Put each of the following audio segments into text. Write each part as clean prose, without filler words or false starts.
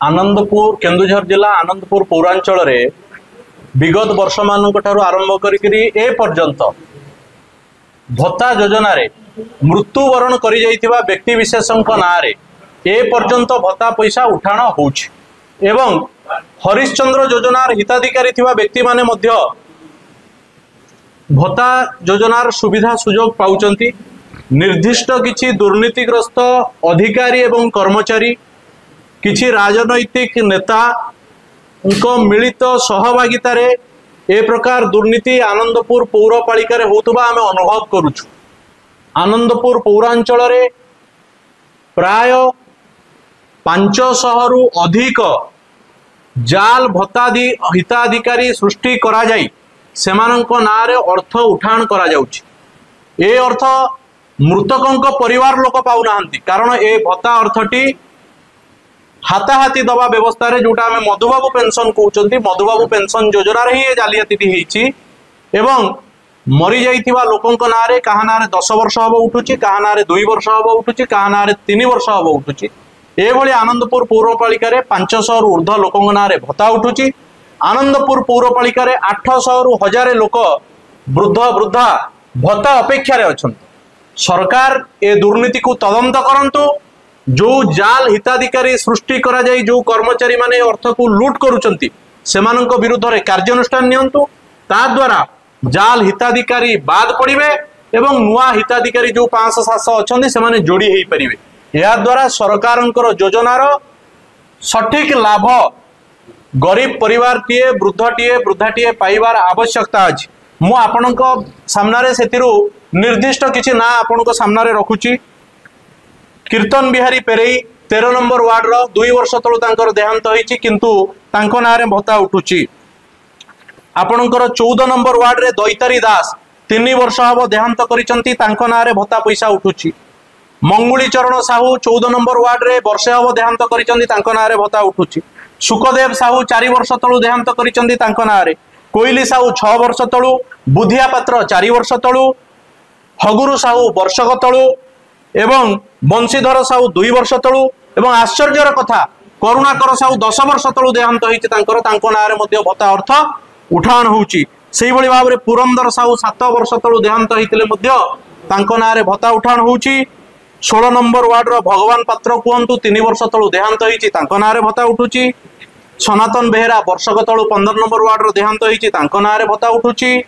आनंदपुर केन्दुझर जिला आनंदपुर पौरांचल रे विगत वर्ष मान आरंभ करी ए पर्यंत भत्ता योजना रे मृत्युवरण कर व्यक्ति विशेषों ना रे ए पर्यंत भत्ता पैसा उठाण होउछि एवं हरिश्चंद्र योजनार हिताधिकारी थिबा व्यक्ति माने मध्य भत्ता योजनार सुविधा सुजोग पाउचंती। निर्दिष्ट किछि दुर्नीतिग्रस्त अधिकारी एवं कर्मचारी किछि राजनैतिक नेता मिलित सहभागिता रे ए प्रकार दुर्नीति आनंदपुर पौरपालिका रे होतबा आमे अनुभव करूछु। आनंदपुर पौरांचल रे प्राय 500 रु अधिक जाल भत्तादी हिताधिकारी सृष्टि करा जाई सेमानंक नारे अर्थ उठाण करा जाउछि। ए अर्थ मृतकंक परिवार लोक पाउ नाहंती कारण ए भत्ता अर्थटी हाथाहाती दबा व्यवस्था रे जोटा आमे मधुबाबू पेंशन कहउचंती मधुबाबू पेंशन योजना रे ही जालियाती हेछि एवं मरी जाइथिबा लोकंक नारे काहा नारे 10 वर्ष हबो उठुछि काहा नारे 2 वर्ष हबो उठुछि काहा नारे 3 वर्ष हबो उठुछि। ए भली आनंदपुर पौरपालिका रे 500 रु ऊर्ध्व लोकंक नारे भत्ता उठुछि। आनंदपुर पौरपालिका रे 800 रु 1000 लोक वृद्ध वृद्धा भत्ता अपेक्षा रे अछंती। सरकार ए दुर्नीति को तदंत करंतु। जो जाल हिताधिकारी सृष्टि करा जाई जो कर्मचारी माने अर्थ को लूट करूचंती सेमानंक विरुद्ध रे कार्यानुष्ठान नियंतु ता द्वारा जाल हिताधिकारी बाद पड़िबे एवं नुआ हिताधिकारी जो 500-700 अछंती सेमाने जोड़ी हेई परिबे। या द्वारा सरकारंकर योजनार सठिक लाभ गरीब परिवार टीए वृद्धाटीए पाइबार आवश्यकता अछि। मु आपनक सामनारे सेतिरु निर्दिष्ट किछि ना आपनक सामनारे रखुछि। कीर्तन बिहारी पेरेई 13 नंबर वार्ड रो 2 वर्ष तळु तांकर देहांत होईछि किंतु तांको नारे भत्ता उठुछि। आपनकर 14 नंबर वार्ड रे दैतारी दास 3 वर्ष हबो देहांत करिसंती तांको नारे भत्ता पैसा उठुछि। मंगुली चरण साहू 14 नंबर वार्ड रे वर्षे हबो देहांत करिसंती तांको नारे भत्ता उठुछि। सुखदेव साहू 4 वर्ष तळु देहांत करिसंती तांको नारे। कोइली साहू 6 वर्ष तळु, बुधिया पात्र 4 वर्ष तळु, हगुरु साहू वर्षक तळु एवं बंशीधर साहू 2 वर्ष तळु एवं आश्चर्यर कथा करुणाकर साहू 10 वर्ष तळु देहांत होईछि तांकर तांको नारे मध्ये भत्ता अर्थ उठाण होउछि। सेहि भली भाबरे पुरंदर साहू 7 वर्ष तळु देहांत होइतिले मध्ये तांको नारे भत्ता उठाण होउछि। 16 नंबर वार्ड रो भगवान पात्र कुहंतु 3 वर्ष तळु देहांत होईछि तांको नारे भत्ता उठुछि। सनातन बेहेरा वर्षक तळु 15 नंबर वार्ड रो देहांत होईछि तांको नारे भत्ता उठुछि।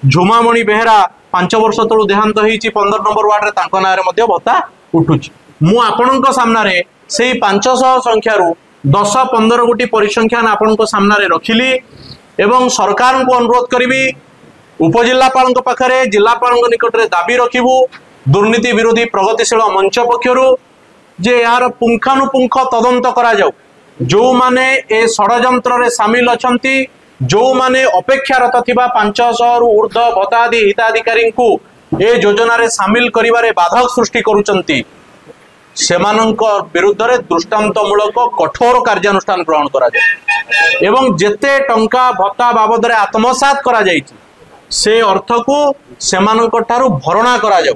झुमामणि बेहेरा 5 वर्ष तळु देहांत होईछि 15 नंबर वार्ड रे तांको नारे मध्ये भत्ता उठुछि। मु आपनक सामनारे सेही 500 संख्यारू 10-15 गोटी परिसंख्यान आपनक सामनारे रखिली एवं सरकार को अनुरोध करी उपजिल्लापाल पाखरे जिलापाल निकट में दाबी रखिबू दुर्नीति विरोधी प्रगतिशील मंच पक्षरु जे यार पुंखानुपुंख तदंत करा जाऊ। जो माने ए षडयंत्र रे शामिल अछंती जो माने अपेक्षारत थिबा 500 रु ऊर्ध्व भत्तादी हिताधिकारी को ए योजना रे शामिल करिवारे बाधक सृष्टि करूचंती सेमानंक विरुद्ध रे दृष्टांतमूलक कठोर कार्यानुष्ठान ग्रहण करा जाय एवं जेते टंका भत्ता बाबद रे आत्मसात करा जायछि से अर्थ को सेमानंक ठारू भरणा करा जाऊ।